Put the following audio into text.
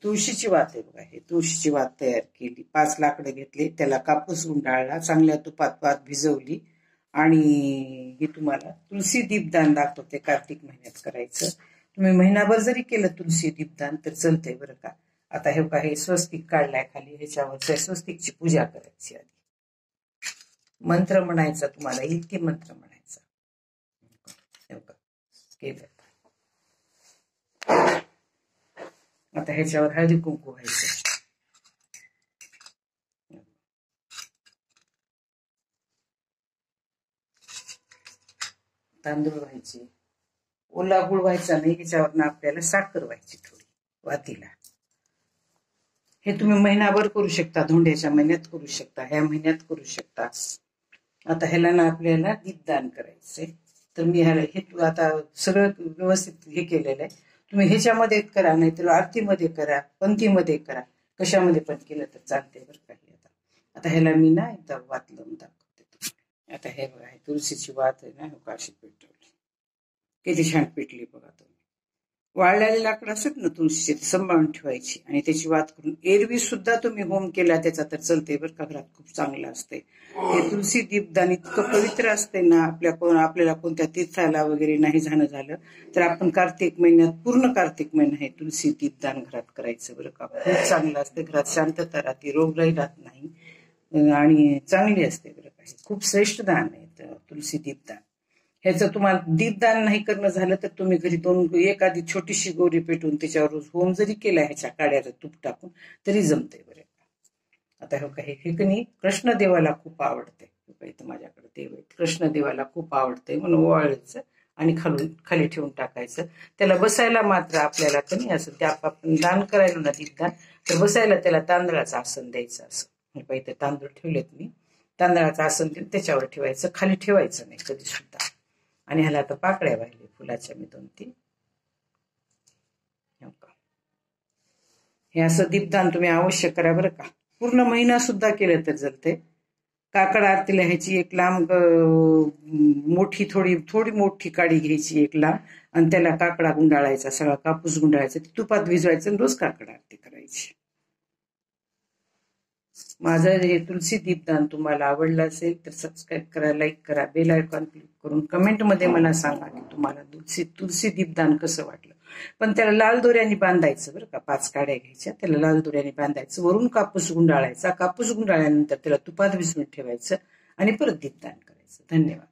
तुळशीची वात आहे बघा. हे तुळशीची वात तयार केली. 5 लाकडं घेतले, त्याला कापूस गुंडाळला, चांगल्या तुपात वात भिजवली आणि हे तुम्हाला तुलसी दीपदान दाखवते. कार्तिक महिन्यात करायचं. तुम्ही महिनाभर जरी केलं तुलसी दीपदान तर चालतंय बरं का. आता हे बघा, हे स्वस्तिक काढलाय खाली, ह्याच्यावर स्वस्तिकची पूजा करायची. आधी मंत्र म्हणायचा, तुम्हाला येईल की मंत्र म्हणायचा. केलं. आता ह्याच्यावर हळदी कुंकू व्हायचं. तांदूळ व्हायचे. ओला गुळ व्हायचा नाही, ह्याच्यावर आपल्याला साखर व्हायची थोडी वातीला. हे तुम्ही महिनाभर करू शकता, धोंड्याच्या महिन्यात करू शकता, ह्या महिन्यात करू शकता. आता ह्याला ना आपल्याला दीपदान करायचंय. तर मी ह्याला हे आता सगळं व्यवस्थित हे केलेलं आहे. तुम्ही ह्याच्यामध्ये करा, नाही तर आरतीमध्ये करा, पंथीमध्ये करा, कशामध्ये पण केलं तर चालते बरं काही. आता ह्याला मी ना एकदा वात लावून दाखवते. आता हे बघा, तुळशीची वात आहे ना, काशी पेटवली, किती छान पेटली बघा. तुम्ही वाळलेले लाकडं असतात ना तुळशीचे, ते सांभाळून ठेवायची आणि त्याची वात करून एरवी सुद्धा तुम्ही होम केला त्याचा तर चलते बरं का. घरात खूप चांगलं असते हे तुलसी दीपदान. इतकं पवित्र असते ना. आपल्याला कोणत्या तीर्थाला वगैरे नाही झालं तर आपण कार्तिक महिन्यात, पूर्ण कार्तिक महिना हे तुलसी दीपदान घरात करायचं बरं का. खूप चांगलं असते. घरात शांतता राहते, रोगराई राहत नाही आणि चांगली असते बरं का. खूप श्रेष्ठ दान आहे तुलसी दीपदान. ह्याचं तुम्हाला दीपदान नाही करणं झालं तर तुम्ही घरी एखादी छोटीशी गोरी पेटून त्याच्यावर रोज होम जरी केला ह्याच्या काड्याचं तूप टाकून तरी जमते बरं. आता हे काही हे कणी कृष्णदेवाला खूप आवडते. इथं माझ्याकडे देव आहे, कृष्णदेवाला खूप आवडते म्हणून ओवाळायचं आणि खाली ठेवून टाकायचं. त्याला बसायला मात्र आपल्याला कणी असं त्या आपण दान करायला ना दीपदान, तर बसायला त्याला तांदळाचं आसन द्यायचं. असं हे इथे तांदूळ ठेवलेत मी, तांदळाचं आसन देऊन त्याच्यावर ठेवायचं, खाली ठेवायचं नाही कधी सुद्धा. आणि ह्याला आता पाकळ्या वाहिले फुलाच्या मी 2-3. हे असं दीपदान तुम्ही अवश्य करा बरं का. पूर्ण महिना सुद्धा केलं तर चालते. काकड आरतीला ह्याची एक लांब मोठी थोडी मोठी काडी घ्यायची एक लांब आणि त्याला काकडा गुंडाळायचा, सगळा कापूस गुंडाळायचा, तुपात भिजवायचं आणि रोज काकड आरती करायची. माझं हे तुलसी दीपदान तुम्हाला आवडलं असेल तर सबस्क्राईब करा, लाईक करा, बेल आयकॉन क्लिक करून कमेंटमध्ये मला सांगा की तुम्हाला तुलसी दीपदान कसं वाटलं. पण त्याला लाल दोऱ्याने बांधायचं बरं का. 5 काड्या घ्यायच्या, त्याला लाल दोऱ्याने बांधायचं, वरून कापूस गुंडाळायचा, कापूस गुंडाळल्यानंतर त्याला तुपात भिजवून ठेवायचं आणि परत दीपदान करायचं. धन्यवाद.